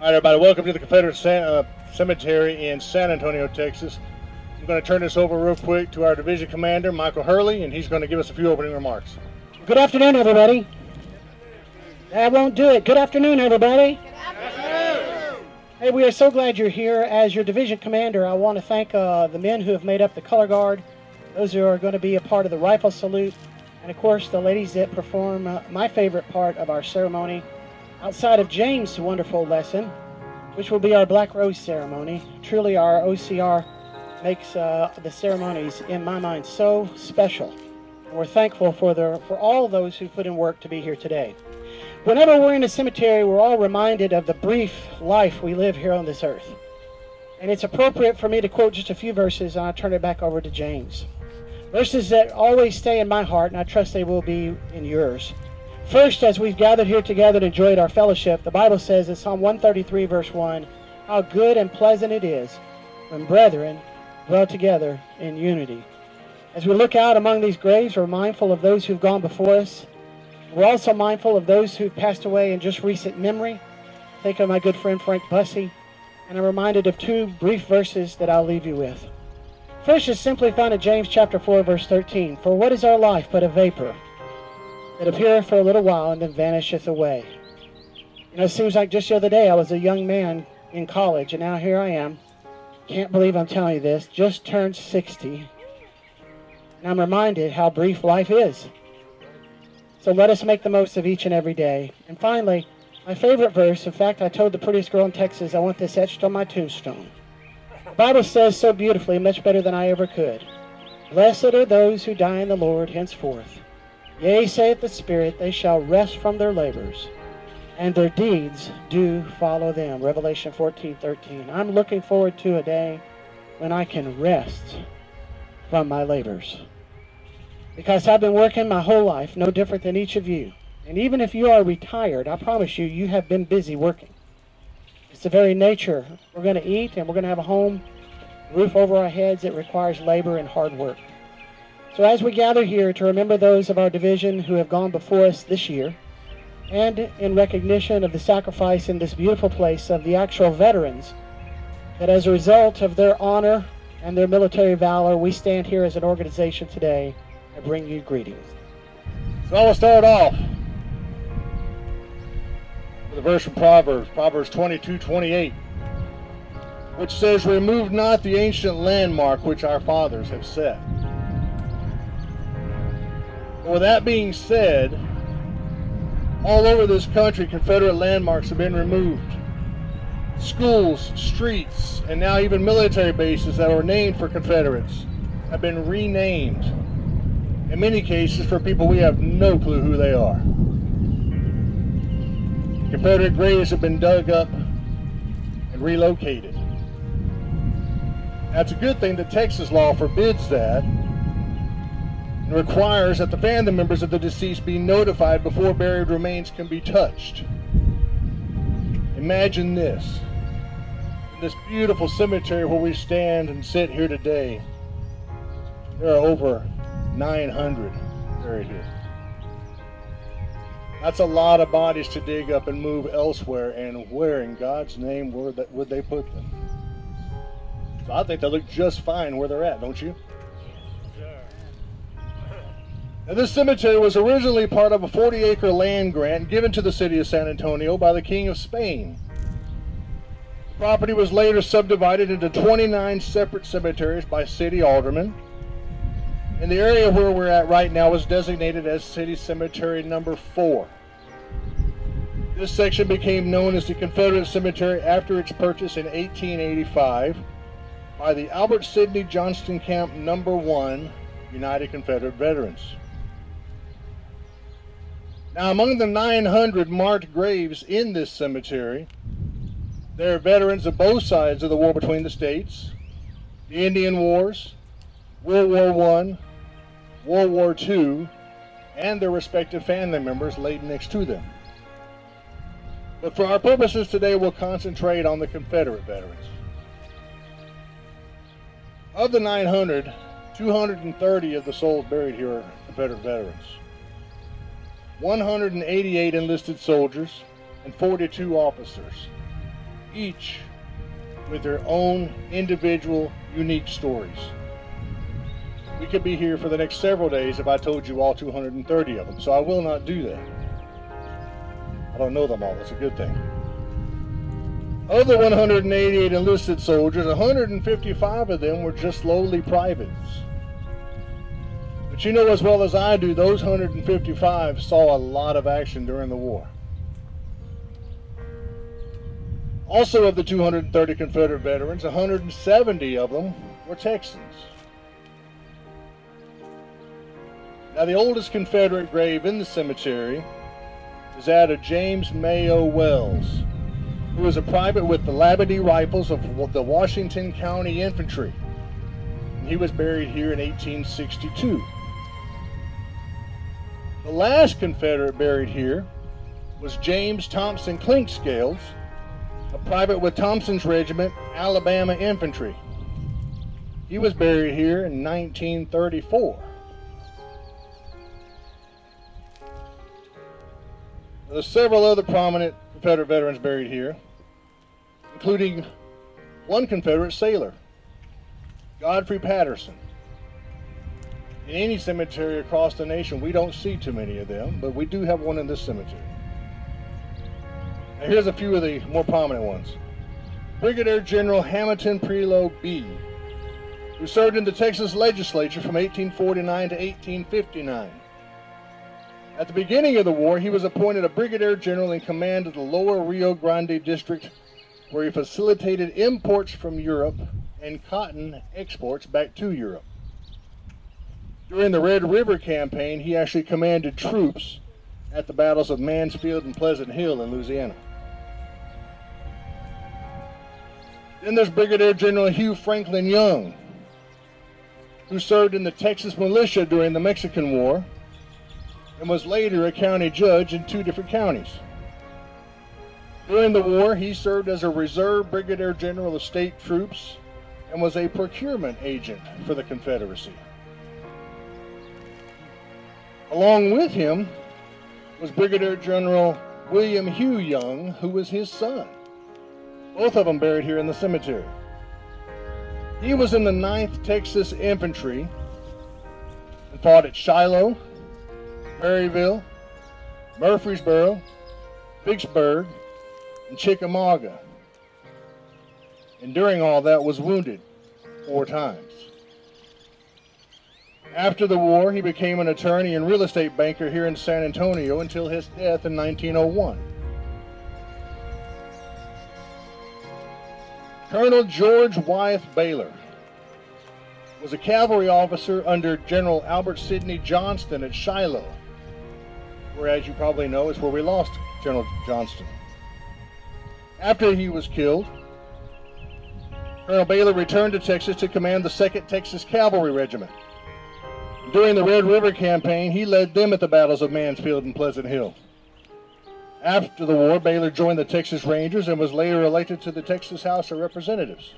All right, everybody, welcome to the Confederate Cemetery in San Antonio, Texas. I'm going to turn this over real quick to our division commander, Michael Hurley, and he's going to give us a few opening remarks. Good afternoon, everybody. That won't do it. Good afternoon, everybody. Good afternoon. Hey, we are so glad you're here. As your division commander, I want to thank the men who have made up the color guard, those who are going to be a part of the rifle salute, and of course the ladies that perform my favorite part of our ceremony, outside of James' wonderful lesson, which will be our Black Rose ceremony. Truly, our OCR makes the ceremonies, in my mind, so special. And we're thankful for all those who put in work to be here today. Whenever we're in a cemetery, we're all reminded of the brief life we live here on this earth. And it's appropriate for me to quote just a few verses, and I'll turn it back over to James. Verses that always stay in my heart, and I trust they will be in yours. First, as we've gathered here together and enjoyed our fellowship, the Bible says in Psalm 133, verse 1, how good and pleasant it is when brethren dwell together in unity. As we look out among these graves, we're mindful of those who've gone before us. We're also mindful of those who've passed away in just recent memory. Think of my good friend Frank Bussey, and I'm reminded of two brief verses that I'll leave you with. First is simply found in James chapter 4, verse 13. For what is our life but a vapor that appeareth for a little while and then vanisheth away? You know, it seems like just the other day I was a young man in college, and now here I am. Can't believe I'm telling you this. Just turned 60. And I'm reminded how brief life is. So let us make the most of each and every day. And finally, my favorite verse, in fact, I told the prettiest girl in Texas I want this etched on my tombstone. The Bible says so beautifully, much better than I ever could. Blessed are those who die in the Lord henceforth. Yea, saith the Spirit, they shall rest from their labors, and their deeds do follow them. Revelation 14:13. I'm looking forward to a day when I can rest from my labors. Because I've been working my whole life, no different than each of you. And even if you are retired, I promise you, you have been busy working. It's the very nature. We're going to eat and we're going to have a home, roof over our heads. It requires labor and hard work. So as we gather here to remember those of our division who have gone before us this year, and in recognition of the sacrifice in this beautiful place of the actual veterans, that as a result of their honor and their military valor, we stand here as an organization today and bring you greetings. So I will start off with a verse from Proverbs 22:28, which says, remove not the ancient landmark which our fathers have set. Well, with that being said, all over this country, Confederate landmarks have been removed. Schools, streets, and now even military bases that were named for Confederates have been renamed. In many cases, for people we have no clue who they are. Confederate graves have been dug up and relocated. That's a good thing that Texas law forbids that and requires that the family members of the deceased be notified before buried remains can be touched. Imagine this. In this beautiful cemetery where we stand and sit here today, there are over 900 buried here. That's a lot of bodies to dig up and move elsewhere, and where in God's name would they put them? So I think they look just fine where they're at, don't you? Now, this cemetery was originally part of a 40-acre land grant given to the city of San Antonio by the King of Spain. The property was later subdivided into 29 separate cemeteries by city aldermen. And the area where we're at right now is designated as City Cemetery number 4. This section became known as the Confederate Cemetery after its purchase in 1885 by the Albert Sidney Johnston Camp number 1 United Confederate Veterans. Now, among the 900 marked graves in this cemetery, there are veterans of both sides of the war between the states, the Indian Wars, World War I, World War II, and their respective family members laid next to them. But for our purposes today, we'll concentrate on the Confederate veterans. Of the 900, 230 of the souls buried here are Confederate veterans. 188 enlisted soldiers and 42 officers. each with their own individual, unique stories. We could be here for the next several days if I told you all 230 of them, so I will not do that. I don't know them all, that's a good thing. Of the 188 enlisted soldiers, 155 of them were just lowly privates. But you know as well as I do, those 155 saw a lot of action during the war. Also of the 230 Confederate veterans, 170 of them were Texans. Now the oldest Confederate grave in the cemetery is that of James Mayo Wells, who was a private with the Labadie Rifles of the Washington County Infantry. And he was buried here in 1862. The last Confederate buried here was James Thompson Clinkscales, a private with Thompson's Regiment, Alabama Infantry. He was buried here in 1934. There's several other prominent Confederate veterans buried here, including one Confederate sailor, Godfrey Patterson. In any cemetery across the nation, we don't see too many of them, but we do have one in this cemetery. Now here's a few of the more prominent ones. Brigadier General Hamilton Prelow B., who served in the Texas legislature from 1849 to 1859. At the beginning of the war, he was appointed a brigadier general in command of the Lower Rio Grande District, where he facilitated imports from Europe and cotton exports back to Europe. During the Red River Campaign, he actually commanded troops at the battles of Mansfield and Pleasant Hill in Louisiana. Then there's Brigadier General Hugh Franklin Young, who served in the Texas militia during the Mexican War and was later a county judge in 2 different counties. During the war, he served as a reserve brigadier general of state troops and was a procurement agent for the Confederacy. Along with him was Brigadier General William Hugh Young, who was his son. Both of them buried here in the cemetery. He was in the 9th Texas Infantry and fought at Shiloh, Perryville, Murfreesboro, Vicksburg, and Chickamauga. And during all that was wounded 4 times. After the war, he became an attorney and real estate banker here in San Antonio until his death in 1901. Colonel George Wyeth Baylor was a cavalry officer under General Albert Sidney Johnston at Shiloh, where, as you probably know, is where we lost General Johnston. After he was killed, Colonel Baylor returned to Texas to command the 2nd Texas Cavalry Regiment. During the Red River Campaign, he led them at the battles of Mansfield and Pleasant Hill. After the war, Baylor joined the Texas Rangers and was later elected to the Texas House of Representatives.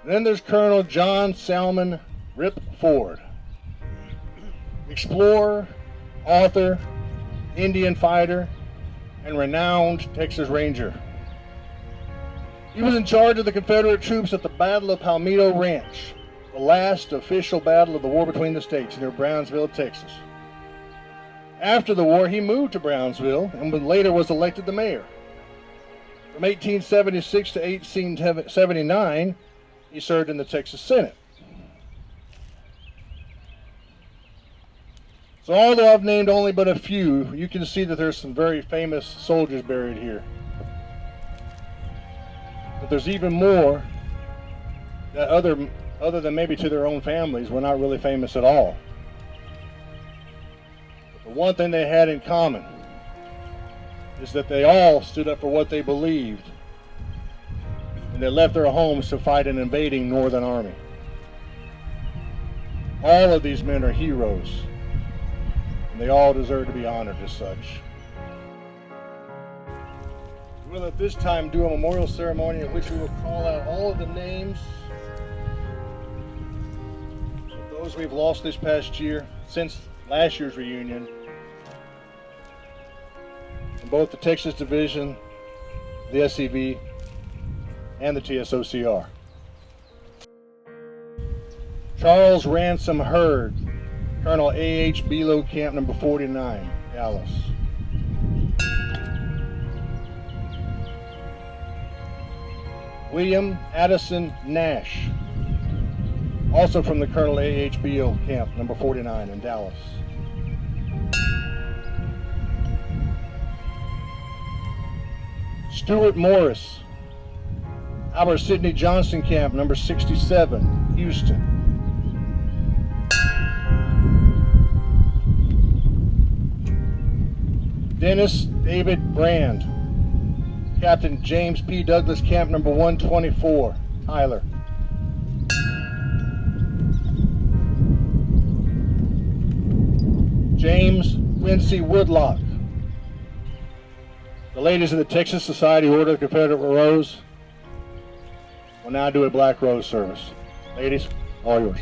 Then there's Colonel John Salmon Rip Ford, explorer, author, Indian fighter, and renowned Texas Ranger. He was in charge of the Confederate troops at the Battle of Palmito Ranch, the last official battle of the war between the states near Brownsville, Texas. After the war, he moved to Brownsville and later was elected the mayor. From 1876 to 1879, he served in the Texas Senate. So although I've named only but a few, you can see that there's some very famous soldiers buried here. But there's even more that other than maybe to their own families were not really famous at all. But the one thing they had in common is that they all stood up for what they believed, and they left their homes to fight an invading Northern army. All of these men are heroes, and they all deserve to be honored as such. We will at this time do a memorial ceremony in which we will call out all of the names of those we've lost this past year, since last year's reunion, and in both the Texas Division, the SCV, and the TSOCR. Charles Ransom Hurd, Colonel A.H. Below, Camp Number 49, Dallas. William Addison Nash, also from the Colonel A.H. Below, Camp Number 49 in Dallas. Stuart Morris, Albert Sidney Johnson Camp Number 67, Houston. Dennis David Brand, Captain James P. Douglas Camp Number 124, Tyler. James Quincy Woodlock. The ladies of the Texas Society Order of the Confederate Rose will now do a Black Rose service. Ladies, all yours.